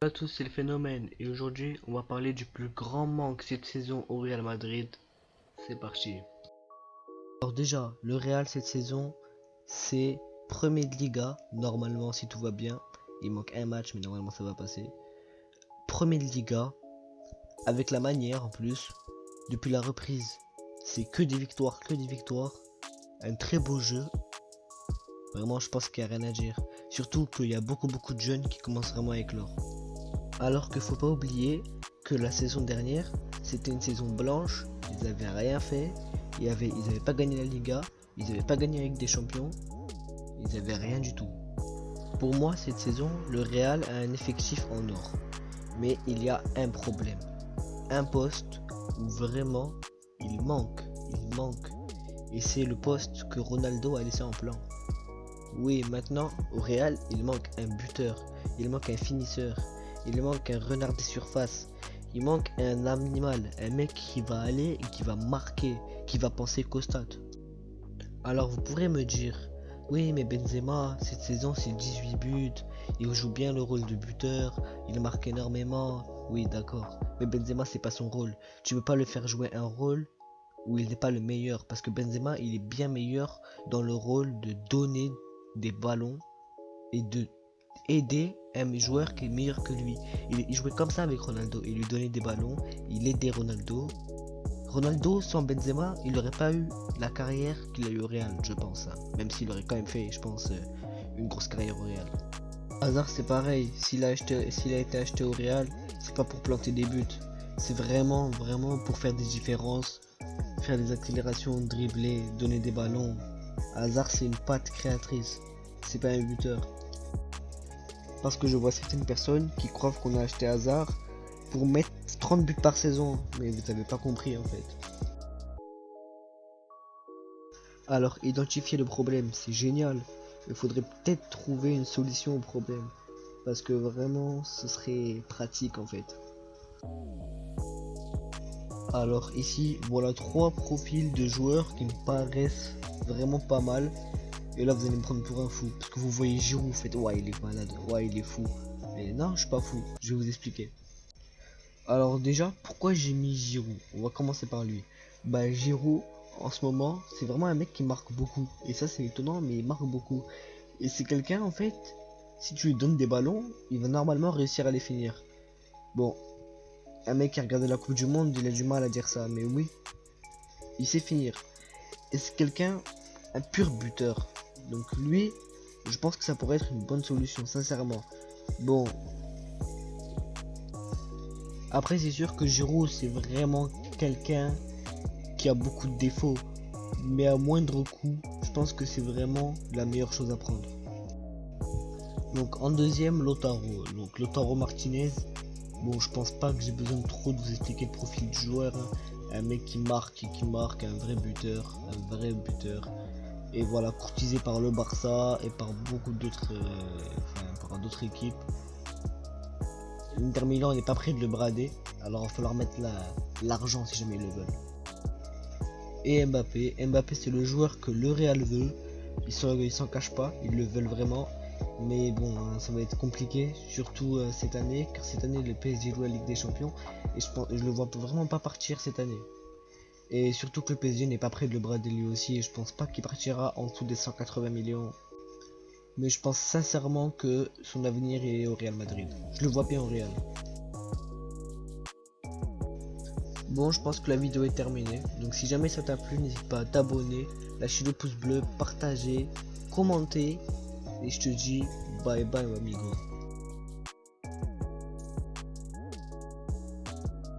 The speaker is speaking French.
Salut à tous, c'est le phénomène et aujourd'hui on va parler du plus grand manque cette saison au Real Madrid. C'est parti. Alors déjà, le Real cette saison, c'est premier de Liga, normalement si tout va bien. Il manque un match mais normalement ça va passer. Premier de Liga, avec la manière en plus, depuis la reprise, c'est que des victoires, que des victoires. Un très beau jeu. Vraiment je pense qu'il n'y a rien à dire. Surtout qu'il y a beaucoup de jeunes qui commencent vraiment à éclore. Alors que faut pas oublier que la saison dernière, c'était une saison blanche, ils avaient rien fait, ils avaient pas gagné la Liga, ils avaient pas gagné avec des champions, ils avaient rien du tout. Pour moi, cette saison, le Real a un effectif en or. Mais il y a un problème. Un poste où vraiment il manque. Et c'est le poste que Ronaldo a laissé en plan. Oui, maintenant, au Real, il manque un buteur, il manque un finisseur, il manque un renard des surfaces, il manque un animal, un mec qui va aller et qui va marquer, qui va penser qu'au stade. Alors vous pourrez me dire, oui mais Benzema, cette saison c'est 18 buts, il joue bien le rôle de buteur, il marque énormément, oui d'accord, mais Benzema c'est pas son rôle, tu peux pas le faire jouer un rôle où il n'est pas le meilleur, parce que Benzema il est bien meilleur dans le rôle de donner des ballons et de aider un joueur qui est meilleur que lui. Il jouait comme ça avec Ronaldo, il lui donnait des ballons, il aidait Ronaldo. Ronaldo sans Benzema, il n'aurait pas eu la carrière qu'il a eu au Real, je pense. Même s'il aurait quand même fait, je pense, une grosse carrière au Real. Hazard c'est pareil, s'il a été acheté au Real, c'est pas pour planter des buts. C'est vraiment pour faire des différences, faire des accélérations, dribbler, donner des ballons. Hazard c'est une patte créatrice, c'est pas un buteur. Parce que je vois certaines personnes qui croient qu'on a acheté Hazard pour mettre 30 buts par saison, mais vous avez pas compris en fait. Alors identifier le problème c'est génial, il faudrait peut-être trouver une solution au problème, parce que vraiment ce serait pratique en fait. Alors ici voilà 3 profils de joueurs qui me paraissent vraiment pas mal. Et là vous allez me prendre pour un fou, parce que vous voyez Giroud, vous faites ouais il est malade, ouais il est fou. Mais non je suis pas fou, je vais vous expliquer. Alors déjà pourquoi j'ai mis Giroud, on va commencer par lui. Bah Giroud en ce moment c'est vraiment un mec qui marque beaucoup, et ça c'est étonnant mais il marque beaucoup. Et c'est quelqu'un en fait, si tu lui donnes des ballons, il va normalement réussir à les finir. Bon, un mec qui a regardé la Coupe du Monde, il a du mal à dire ça, mais oui, il sait finir. Et c'est quelqu'un, un pur buteur. Donc lui, je pense que ça pourrait être une bonne solution, sincèrement. Bon. Après, c'est sûr que Giroud, c'est vraiment quelqu'un qui a beaucoup de défauts. Mais à moindre coût, je pense que c'est vraiment la meilleure chose à prendre. Donc en deuxième, Lautaro. Donc Lautaro Martinez. Bon, je pense pas que j'ai besoin de trop de vous expliquer le profil du joueur. Hein. Un mec qui marque, un vrai buteur. Et voilà, courtisé par le Barça et par beaucoup d'autres par d'autres équipes. L'Inter Milan n'est pas prêt de le brader, alors il va falloir mettre l'argent si jamais ils le veulent. Et Mbappé c'est le joueur que le Real veut, ils s'en cachent pas, ils le veulent vraiment. Mais bon, hein, ça va être compliqué, surtout cette année, car cette année le PSG joue la Ligue des Champions et je le vois vraiment pas partir cette année. Et surtout que le PSG n'est pas prêt de le brader lui aussi, et je pense pas qu'il partira en dessous des 180 millions. Mais je pense sincèrement que son avenir est au Real Madrid. Je le vois bien au Real. Bon, je pense que la vidéo est terminée. Donc si jamais ça t'a plu, n'hésite pas à t'abonner, lâcher le pouce bleu, partager, commenter. Et je te dis bye bye amigo.